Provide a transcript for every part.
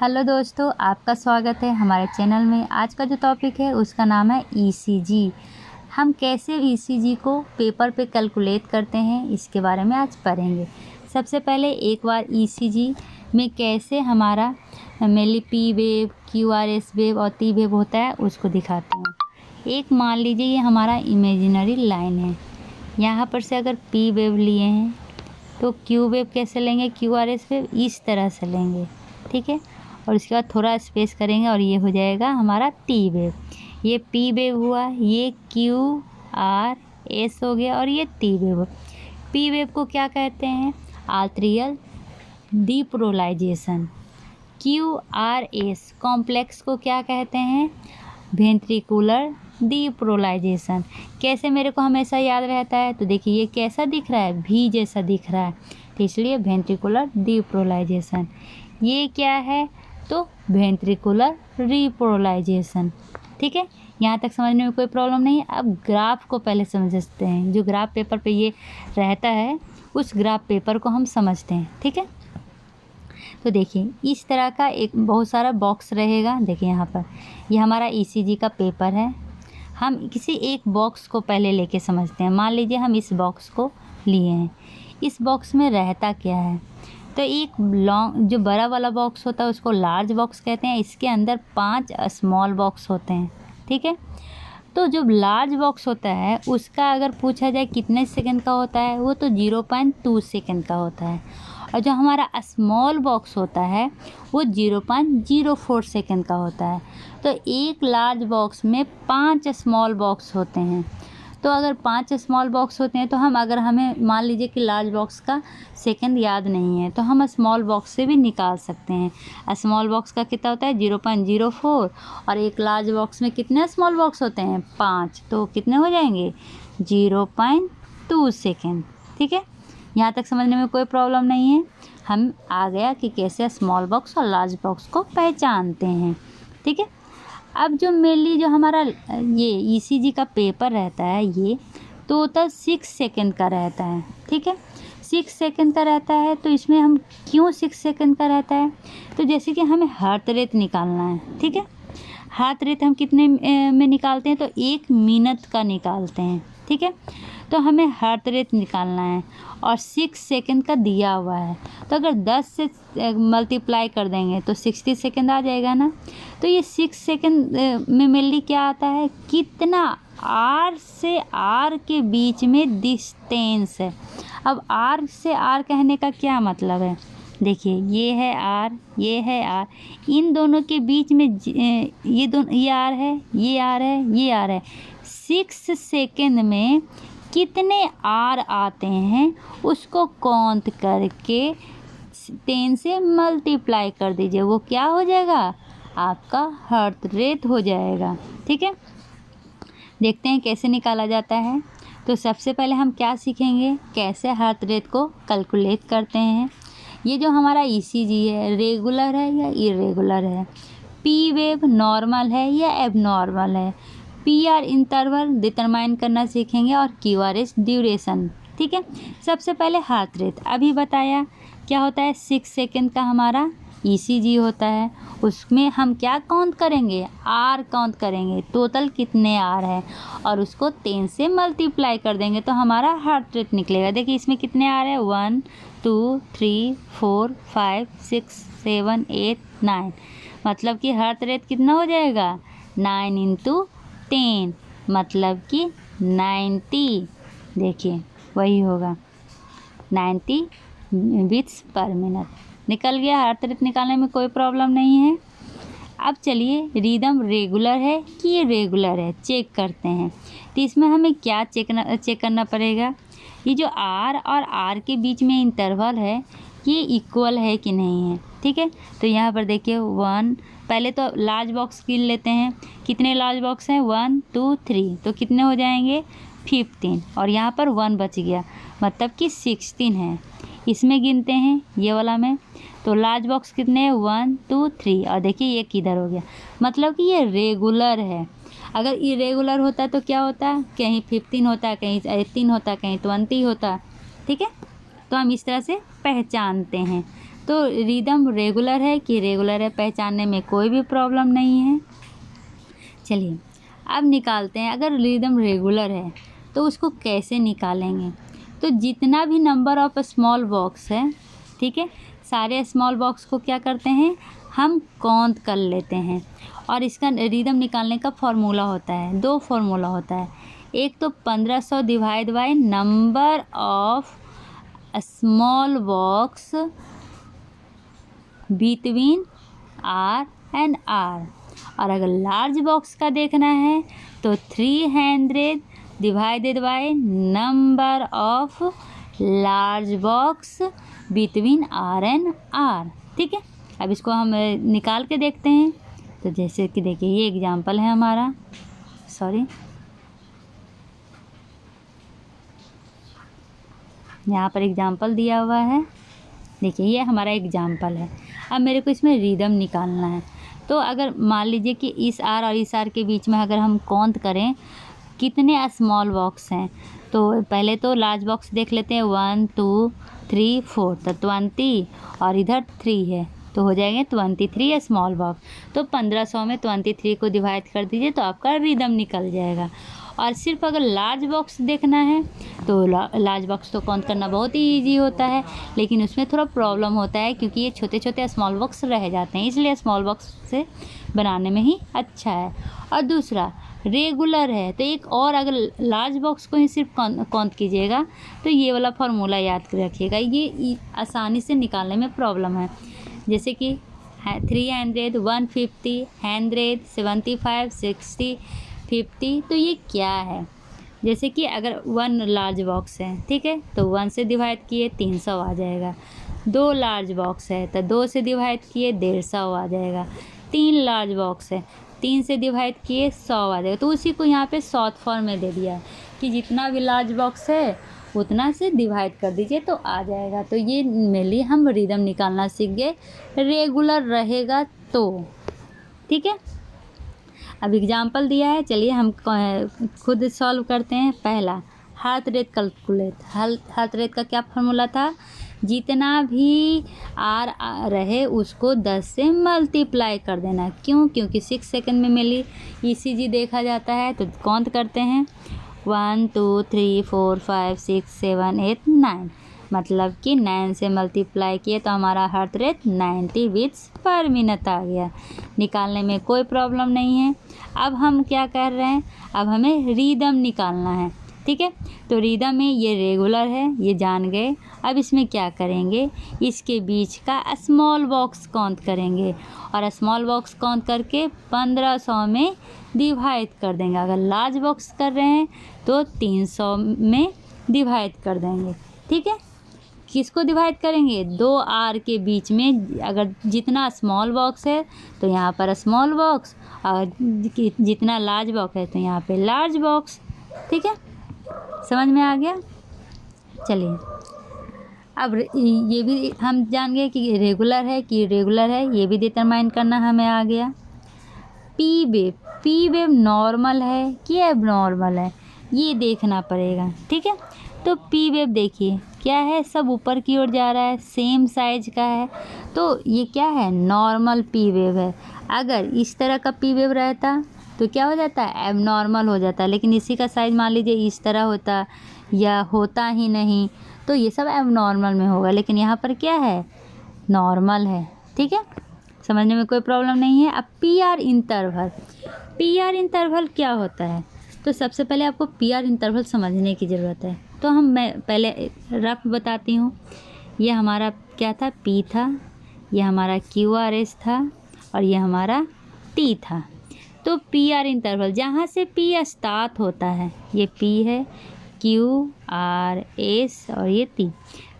Hello दोस्तों, आपका स्वागत है हमारे चैनल में। आज का जो टॉपिक है उसका नाम है ईसीजी। हम कैसे ईसीजी को पेपर पे कैलकुलेट करते हैं इसके बारे में आज पढ़ेंगे। सबसे पहले एक बार ईसीजी में कैसे हमारा mainly P wave, QRS wave और टी वेव होता है उसको दिखाते हैं। एक मान लीजिए ये हमारा इमेजिनरी लाइन है। यहाँ पर से अगर पी वेव लिए हैं तो क्यू वेव कैसे लेंगे, क्यूआरएस वेव इस तरह से लेंगे, ठीक है। और उसके बाद थोड़ा स्पेस करेंगे और ये हो जाएगा हमारा टी वेव। ये पी वेव हुआ, ये क्यू आर एस हो गया और ये टी वेव। पी वेव को क्या कहते हैं, arterial depolarization. Q R S complex को क्या कहते हैं, वेंट्रिकुलर डीपोलराइजेशन। कैसे मेरे को हमेशा याद रहता है, तो देखिए ये कैसा दिख रहा है, भी जैसा दिख रहा है, तो इसलिए वेंट्रिकुलर डीपोलराइजेशन। ये क्या है, तो वेंट्रिकुलर रिपोलराइजेशन, ठीक है। यहाँ तक समझने में कोई प्रॉब्लम नहीं है। अब ग्राफ को पहले समझते हैं। जो ग्राफ पेपर पे ये रहता है उस ग्राफ पेपर को हम समझते हैं, ठीक है। तो देखिए इस तरह का एक बहुत सारा बॉक्स रहेगा। देखिए यहाँ पर ये हमारा ईसीजी का पेपर है। हम किसी एक बॉक्स को पहले लेके समझते हैं। मान लीजिए हम इस बॉक्स को लिए हैं। इस बॉक्स में रहता क्या है, तो एक लॉन्ग जो बड़ा वाला बॉक्स होता है उसको लार्ज बॉक्स कहते हैं। इसके अंदर 5 स्मॉल बॉक्स होते हैं, ठीक है। तो जो लार्ज बॉक्स होता है उसका अगर पूछा जाए कितने सेकंड का होता है, वो तो 0.2 सेकंड का होता है। और जो हमारा स्मॉल बॉक्स होता है वो 0.04 सेकंड का होता है। तो एक लार्ज बॉक्स में 5 स्मॉल बॉक्स होते हैं। तो अगर 5 स्मॉल बॉक्स होते हैं तो हमें मान लीजिए कि लार्ज बॉक्स का सेकंड याद नहीं है तो हम स्मॉल बॉक्स से भी निकाल सकते हैं। स्मॉल बॉक्स का कितना होता है 0.04 और एक लार्ज बॉक्स में कितने स्मॉल बॉक्स होते हैं 5, तो कितने हो जाएंगे 0.2 सेकेंड, ठीक है। यहाँ तक समझने में कोई प्रॉब्लम नहीं है। हम आ गया कि कैसे स्मॉल बॉक्स और लार्ज बॉक्स को पहचानते हैं, ठीक है। अब जो मेनली जो हमारा ये ईसीजी का पेपर रहता है ये टोटल 6 सेकंड का रहता है, ठीक है। 6 सेकंड का रहता है। तो इसमें हम क्यों 6 सेकंड का रहता है, तो जैसे कि हमें हार्ट रेट निकालना है, ठीक है। हार्ट रेट हम कितने में निकालते हैं, तो 1 मिनट का निकालते हैं, ठीक है। तो हमें हार्ट रेट निकालना है और 6 सेकंड का दिया हुआ है। तो अगर 10 से मल्टीप्लाई कर देंगे तो 60 सेकंड आ जाएगा ना। तो ये 6 सेकंड में मेनली क्या आता है, कितना आर से आर के बीच में डिस्टेंस है। अब आर से आर कहने का क्या मतलब है, देखिए ये है आर, ये है आर, इन दोनों के बीच में ये आर है, ये आर है, ये आर है। 6 सेकंड में कितने आर आते हैं उसको काउंट करके 10 से मल्टीप्लाई कर दीजिए, वो क्या हो जाएगा, आपका हार्ट रेट हो जाएगा, ठीक है। देखते हैं कैसे निकाला जाता है। तो सबसे पहले हम क्या सीखेंगे, कैसे हार्ट रेट को कैलकुलेट करते हैं। ये जो हमारा ईसीजी है रेगुलर है या इरेगुलर है, पी वेव नॉर्मल है या एबनॉर्मल है, पीआर इंटरवल डिटरमाइन करना सीखेंगे और क्यूआरएस ड्यूरेशन, ठीक है। सबसे पहले हार्ट रेट अभी बताया क्या होता है, 6 सेकंड का हमारा ईसीजी होता है। उसमें हम क्या काउंट करेंगे, आर काउंट करेंगे, टोटल कितने आर है और उसको 10 से मल्टीप्लाई कर देंगे तो हमारा हार्ट रेट निकलेगा। देखिए इसमें कितने आर है, 1 2 3 4 5 6 7 8 9, मतलब कि हार्ट रेट कितना हो जाएगा 9 × 10, मतलब कि 90। देखिए वही होगा 90 बीट्स पर मिनट। निकल गया, हार्ट रेट निकालने में कोई प्रॉब्लम नहीं है। अब चलिए रिदम रेगुलर है कि इरेगुलर है चेक करते हैं। तो इसमें हमें क्या चेक करना पड़ेगा, ये जो आर और आर के बीच में इंटरवल है ये इक्वल है कि नहीं है, ठीक है। तो यहाँ पर देखिए 1, पहले तो लार्ज बॉक्स गिन लेते हैं, कितने लार्ज बॉक्स हैं 1 2 3, तो कितने हो जाएंगे 15 और यहाँ पर 1 बच गया मतलब कि 16 है। इसमें गिनते हैं ये वाला में, तो लार्ज बॉक्स कितने हैं 1 2 3 और देखिए ये किधर हो गया, मतलब कि ये रेगुलर है। अगर इरेगुलर होता तो क्या होता, कहीं 15 होता, कहीं 18 होता, कहीं 20 होता, ठीक है। तो हम इस तरह से पहचानते हैं। तो रिदम रेगुलर है कि रेगुलर है, पहचानने में कोई भी प्रॉब्लम नहीं है। चलिए अब निकालते हैं। अगर रिदम रेगुलर है तो उसको कैसे निकालेंगे? तो जितना भी नंबर ऑफ स्मॉल बॉक्स है, ठीक है, सारे स्मॉल बॉक्स को क्या करते हैं, हम काउंट कर लेते हैं। और इसका रिदम निकालने का फॉर्मूला होता है, 2 फॉर्मूला होता है। एक तो 1500 divide by number of small box between R and R, और अगर लार्ज बॉक्स का देखना है तो 300 divided by number of large box between R and R. ठीक है, अब इसको हम निकाल के देखते हैं। तो जैसे कि देखिए ये एग्जाम्पल है हमारा, यहाँ पर एग्जाम्पल दिया हुआ है। देखिए ये हमारा एग्जाम्पल है। अब मेरे को इसमें रिदम निकालना है। तो अगर मान लीजिए कि इस आर और इस आर के बीच में अगर हम काउंट करें कितने स्मॉल बॉक्स हैं, तो पहले तो लार्ज बॉक्स देख लेते हैं। 1 2 3 4, तो 20 और इधर 3 है, तो हो जाएंगे 23 स्मॉल बॉक्स। तो 1500 में 23 को डिवाइड कर दीजिए तो आपका रिदम निकल जाएगा। और सिर्फ अगर लार्ज बॉक्स देखना है तो लार्ज बॉक्स तो काउंट करना बहुत ही ईजी होता है, लेकिन उसमें थोड़ा प्रॉब्लम होता है क्योंकि ये छोटे छोटे स्मॉल बॉक्स रह जाते हैं, इसलिए स्मॉल बॉक्स से बनाने में ही अच्छा है। और दूसरा रेगुलर है, तो एक और अगर लार्ज बॉक्स को ही सिर्फ काउंट कीजिएगा तो ये वाला फार्मूला याद रखिएगा, ये आसानी से निकालने में प्रॉब्लम है। जैसे कि 300 150 100 75 60 50, तो ये क्या है? जैसे कि अगर 1 लार्ज बॉक्स है, ठीक है, तो 1 से डिवाइड किए 300 आ जाएगा। 2 लार्ज बॉक्स है तो 2 से डिवाइड किए 150 आ जाएगा। 3 लार्ज बॉक्स है, 3 से डिवाइड किए 100 आ जाएगा। तो उसी को यहाँ पे शॉर्ट फॉर्म में दे दिया है कि जितना भी लार्ज बॉक्स है उतना से डिवाइड कर दीजिए तो आ जाएगा। तो ये मेनली हम रिदम निकालना सीख गए, रेगुलर रहेगा तो। ठीक है, अब एग्जाम्पल दिया है, चलिए हम खुद सॉल्व करते हैं। पहला heart rate calculate. Heart rate का क्या फार्मूला था? जितना भी आर रहे उसको 10 से मल्टीप्लाई कर देना। क्यों? क्योंकि 6 सेकंड में मेनली ईसीजी देखा जाता है। तो काउंट करते हैं 1 2 3 4 5 6 7 8 9, मतलब कि 9 से मल्टीप्लाई किए तो हमारा heart rate 90 beats per minute आ गया। निकालने में कोई प्रॉब्लम नहीं है। अब हम क्या कर रहे हैं, अब हमें रिदम निकालना है। ठीक है, तो रिदम में ये रेगुलर है, ये जान गए। अब इसमें क्या करेंगे, इसके बीच का स्मॉल बॉक्स काउंट करेंगे और स्मॉल बॉक्स काउंट करके 1500 में डिवाइड कर देंगे। अगर लार्ज बॉक्स कर रहे हैं तो 300 में डिवाइड कर देंगे। ठीक है, किसको डिवाइड करेंगे? 2 आर के बीच में अगर जितना स्मॉल बॉक्स है तो यहाँ पर स्मॉल बॉक्स, और जितना लार्ज बॉक्स है तो यहाँ पे लार्ज बॉक्स। ठीक है, समझ में आ गया? चलिए अब ये भी हम जान गए कि रेगुलर है कि इरेगुलर है, ये भी डिटरमाइन करना हमें आ गया। पी वेव नॉर्मल है कि एबनॉर्मल है, ये देखना पड़ेगा। ठीक है, तो पी वेव देखिए क्या है, सब ऊपर की ओर जा रहा है, सेम साइज का है, तो ये क्या है? नॉर्मल पी वेव है। अगर इस तरह का पी वेव रहता तो क्या हो जाता है? एबनॉर्मल हो जाता। लेकिन इसी का साइज मान लीजिए इस तरह होता या होता ही नहीं, तो ये सब एबनॉर्मल में होगा। लेकिन यहाँ पर क्या है? नॉर्मल है। ठीक है, समझने में कोई प्रॉब्लम नहीं है। अब पी आर इंटरवल क्या होता है? तो सबसे पहले आपको पी आर इंटरवल समझने की ज़रूरत है। तो मैं पहले रफ बताती हूँ। ये हमारा क्या था? पी था, ये हमारा क्यू आर एस था और ये हमारा टी था। तो पी आर इंटरवल जहाँ से पी स्टार्ट होता है, ये पी है, क्यू आर एस और ये टी,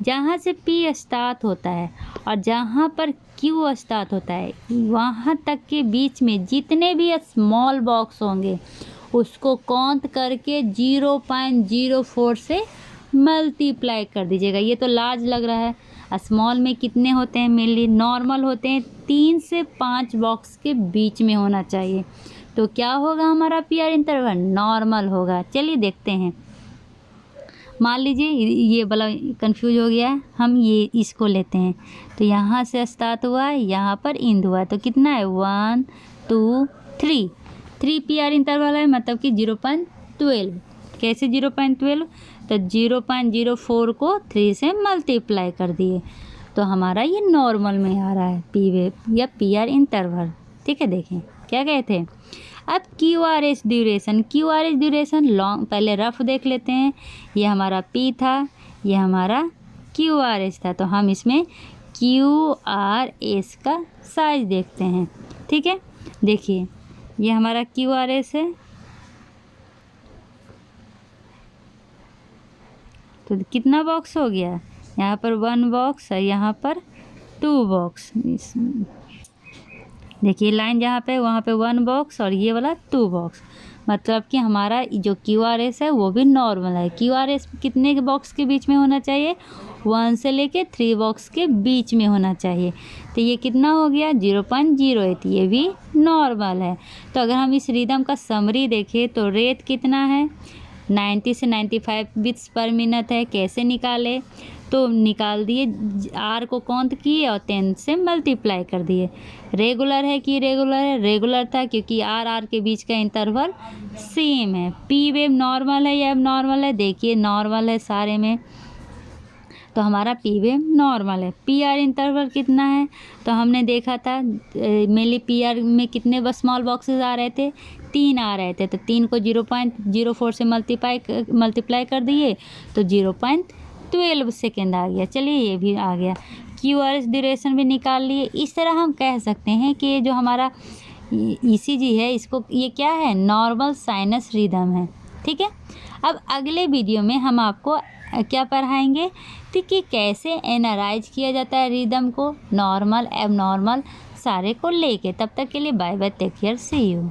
जहाँ से पी स्टार्ट होता है और जहाँ पर क्यू स्टार्ट होता है वहाँ तक के बीच में जितने भी स्मॉल बॉक्स होंगे उसको काउंट करके 0.04 से मल्टीप्लाई कर दीजिएगा। ये तो लार्ज लग रहा है, स्मॉल में कितने होते हैं? मेनली नॉर्मल होते हैं, 3 से 5 बॉक्स के बीच में होना चाहिए। तो क्या होगा हमारा पी आर इंटरवल? नॉर्मल होगा। चलिए देखते हैं। मान लीजिए ये वाला कंफ्यूज हो गया है, हम ये इसको लेते हैं तो यहाँ से स्टार्ट हुआ है, यहाँ पर इंड हुआ है, तो कितना है 1 2 3 PR इंटरवल है, मतलब कि 0.12। कैसे 0.12? तो 0.04 को 3 से मल्टीप्लाई कर दिए तो हमारा ये नॉर्मल में आ रहा है पी वेव या PR इंटरवल। ठीक है, देखें क्या कहते हैं। अब QRS ड्यूरेशन लॉन्ग, पहले रफ देख लेते हैं। ये हमारा P था, ये हमारा QRS था, तो हम इसमें QRS का साइज देखते हैं। ठीक है, देखिए ये हमारा QRS है, तो कितना बॉक्स हो गया, यहाँ पर 1 बॉक्स और यहाँ पर 2 बॉक्स। देखिए लाइन जहाँ पे वहाँ पे 1 बॉक्स और ये वाला 2 बॉक्स, मतलब कि हमारा जो QRS है वो भी नॉर्मल है। QRS कितने के बॉक्स के बीच में होना चाहिए, 1 से लेके 3 बॉक्स के बीच में होना चाहिए। तो ये कितना हो गया 0.08, ये भी नॉर्मल है। तो अगर हम इस रिदम का समरी देखें तो रेट कितना है, 90 से 95 बीट्स पर मिनट है। कैसे निकाले, तो निकाल दिए, R को काउंट किए और 10 से मल्टीप्लाई कर दिए। रेगुलर है कि इरेगुलर है, रेगुलर था क्योंकि R के बीच का इंटरवल सेम है। पी वेव नॉर्मल है या एबनॉर्मल है, देखिए नॉर्मल है सारे में, तो हमारा पी वेव नॉर्मल है। PR इंटरवल कितना है, तो हमने देखा था मेनली PR में कितने बस स्मॉल बॉक्सेस आ रहे थे, 3 आ रहे थे, तो 3 को 0.04 से मल्टीप्लाई कर दिए तो 0.12 सेकेंड आ गया। चलिए ये भी आ गया। QRS ड्यूरेशन भी निकाल लिए। इस तरह हम कह सकते हैं कि ये जो हमारा ECG है, इसको ये क्या है, नॉर्मल साइनस रिदम है। ठीक है, अब अगले वीडियो में हम आपको क्या पढ़ाएंगे, तो कि कैसे एनालाइज किया जाता है रिदम को, नॉर्मल एबनॉर्मल सारे को लेके। तब तक के लिए bye bye, take care, see you.